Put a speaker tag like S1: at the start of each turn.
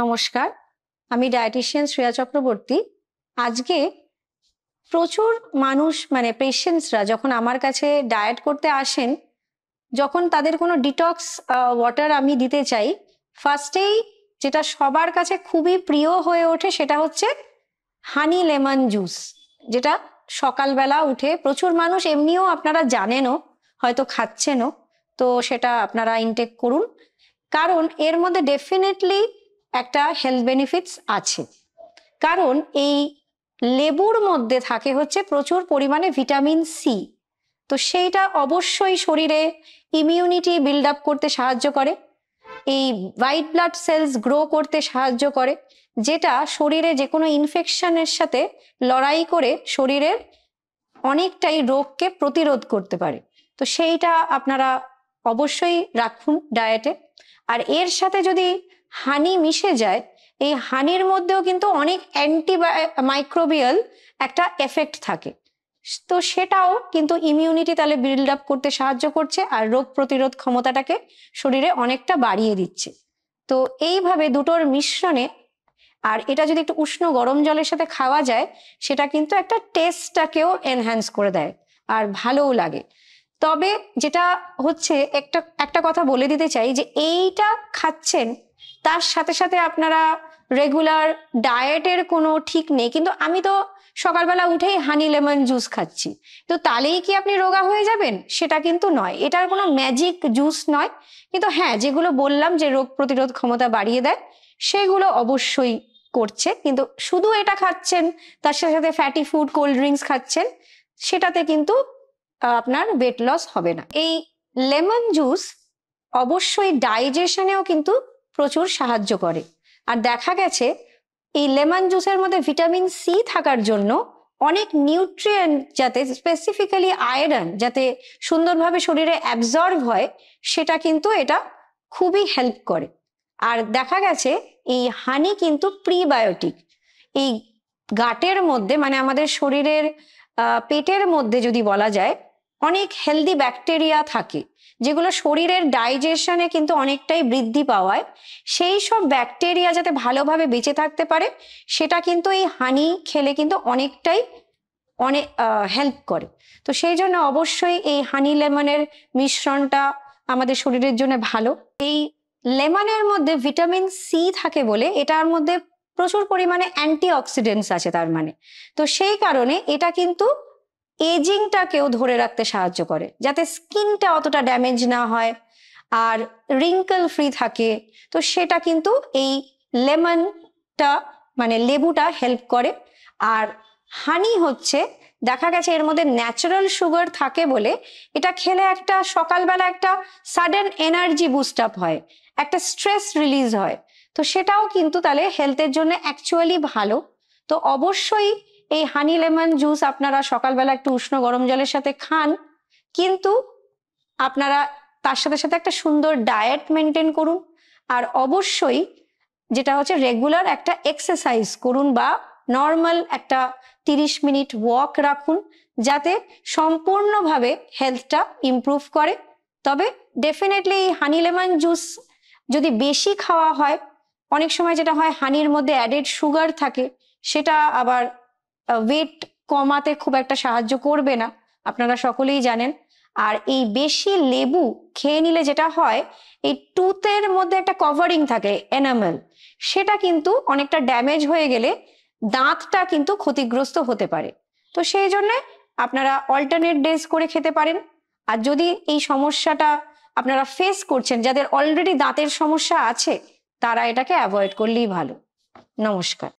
S1: নমস্কার, আমি ডায়েটিশিয়ান শ্রেয়া চক্রবর্তী। আজকে প্রচুর মানুষ পেশেন্টসরা যখন আমার কাছে ডায়েট করতে আসেন, যখন তাদের কোনো ডিটক্স ওয়াটার আমি দিতে চাই, ফার্স্টেই যেটা সবার কাছে খুবই প্রিয় হয়ে ওঠে সেটা হচ্ছে হানি লেমন জুস, যেটা সকালবেলা উঠে প্রচুর মানুষ এমনিও আপনারা জানেনও, হয়তো খাচ্ছেনও, তো সেটা আপনারা ইনটেক করুন, কারণ এর মধ্যে ডেফিনেটলি একটা হেলথ বেনিফিটস আছে। কারণ এই লেবুর মধ্যে থাকে হচ্ছে প্রচুর পরিমাণে ভিটামিন সি, তো সেইটা অবশ্যই শরীরে ইমিউনিটি বিল্ড আপ করতে সাহায্য করে, এই হোয়াইট ব্লাড সেলস গ্রো করতে সাহায্য করে, যেটা শরীরে যে কোনো ইনফেকশনের সাথে লড়াই করে শরীরের অনেকটাই রোগকে প্রতিরোধ করতে পারে। তো সেইটা আপনারা অবশ্যই রাখুন ডায়েটে। আর এর সাথে যদি হানি মিশে যায়, এই হানির মধ্যেও কিন্তু অনেক মাইক্রোবিয়াল একটা এফেক্ট থাকে, তো সেটাও কিন্তু ইমিউনিটি তাহলে বিল্ড আপ করতে সাহায্য করছে আর রোগ প্রতিরোধ ক্ষমতাটাকে শরীরে অনেকটা বাড়িয়ে দিচ্ছে। তো এইভাবে দুটোর মিশ্রণে, আর এটা যদি একটু উষ্ণ গরম জলের সাথে খাওয়া যায়, সেটা কিন্তু একটা টেস্টটাকেও এনহ্যান্স করে দেয় আর ভালোও লাগে। তবে যেটা হচ্ছে, একটা কথা বলে দিতে চাই যে এইটা খাচ্ছেন, তার সাথে সাথে আপনারা রেগুলার ডায়েটের কোনো ঠিক নেই, কিন্তু আমি তো সকালবেলা উঠেই হানি লেমন জুস খাচ্ছি, তো তাহলেই কি আপনি রোগা হয়ে যাবেন? সেটা কিন্তু নয়, এটার কোনো ম্যাজিক জুস নয়। কিন্তু হ্যাঁ, যেগুলো বললাম যে রোগ প্রতিরোধ ক্ষমতা বাড়িয়ে দেয়, সেগুলো অবশ্যই করছে। কিন্তু শুধু এটা খাচ্ছেন, তার সাথে সাথে ফ্যাটি ফুড, কোল্ড ড্রিঙ্কস খাচ্ছেন, সেটাতে কিন্তু আপনার ওয়েট লস হবে না। এই লেমন জুস অবশ্যই ডাইজেশনেও কিন্তু প্রচুর সাহায্য করে। আর দেখা গেছে এই লেমন জুসের মধ্যে ভিটামিন সি থাকার জন্য অনেক নিউট্রিয়েন্ট, যাতে স্পেসিফিক্যালি আয়রন যাতে সুন্দরভাবে শরীরে অ্যাবজর্ব হয়, সেটা কিন্তু এটা খুবই হেল্প করে। আর দেখা গেছে এই হানি কিন্তু প্রিবায়োটিক, এই গাটের মধ্যে আমাদের শরীরের পেটের মধ্যে যদি বলা যায়, অনেক হেলদি ব্যাকটেরিয়া থাকে যেগুলো শরীরের ডাইজেশনে কিন্তু অনেকটাই বৃদ্ধি পাওয়ায়, সেই সব ব্যাকটেরিয়া যাতে ভালোভাবে বেঁচে থাকতে পারে, সেটা কিন্তু এই হানি খেলে কিন্তু অনেক হেল্প করে। তো সেই জন্য অবশ্যই এই হানি লেমনের মিশ্রণটা আমাদের শরীরের জন্য ভালো। এই লেমনের মধ্যে ভিটামিন সি থাকে বলে এটার মধ্যে প্রচুর পরিমাণে অ্যান্টিঅক্সিডেন্টস আছে, তো সেই কারণে এটা কিন্তু এজিংটাকেও ধরে রাখতে সাহায্য করে, যাতে স্কিনটা অতটা ড্যামেজ না হয় আর রিঙ্কেল ফ্রি থাকে। তো সেটা কিন্তু এই লেমনটা লেবুটা হেল্প করে। আর হানি হচ্ছে, দেখা গেছে এর মধ্যে ন্যাচারাল সুগার থাকে বলে এটা খেলে একটা সকালবেলা একটা সাডেন এনার্জি বুস্ট আপ হয়, একটা স্ট্রেস রিলিজ হয়, তো সেটাও কিন্তু তাহলে হেলথের জন্য অ্যাকচুয়ালি ভালো। তো অবশ্যই এই হানি লেমন জুস আপনারা সকালবেলা একটু উষ্ণ গরম জলের সাথে খান, কিন্তু আপনারা তার সাথে সাথে একটা সুন্দর ডায়েট মেনটেন করুন। আর অবশ্যই যেটা হচ্ছে রেগুলার একটা এক্সারসাইজ করুন, বা নর্মাল একটা 30 মিনিট ওয়াক রাখুন, যাতে সম্পূর্ণভাবে হেলথটা ইমপ্রুভ করে। তবে ডেফিনেটলি এই হানি লেমন জুস যদি বেশি খাওয়া হয়, অনেক সময় যেটা হয় হানির মধ্যে অ্যাডেড সুগার থাকে, সেটা আবার ওয়েট কমাতে খুব একটা সাহায্য করবে না, আপনারা সকলেই জানেন। আর এই বেশি লেবু খেয়ে নিলে যেটা হয়, এই টুথের মধ্যে একটা কভারিং থাকে এনামেল, সেটা কিন্তু অনেকটা ড্যামেজ হয়ে গেলে দাঁতটা কিন্তু ক্ষতিগ্রস্ত হতে পারে। তো সেই জন্য আপনারা অল্টারনেট ডেজ করে খেতে পারেন। আর যদি এই সমস্যাটা আপনারা ফেস করছেন, যাদের অলরেডি দাঁতের সমস্যা আছে, তারা এটাকে অ্যাভয়েড করলেই ভালো। নমস্কার।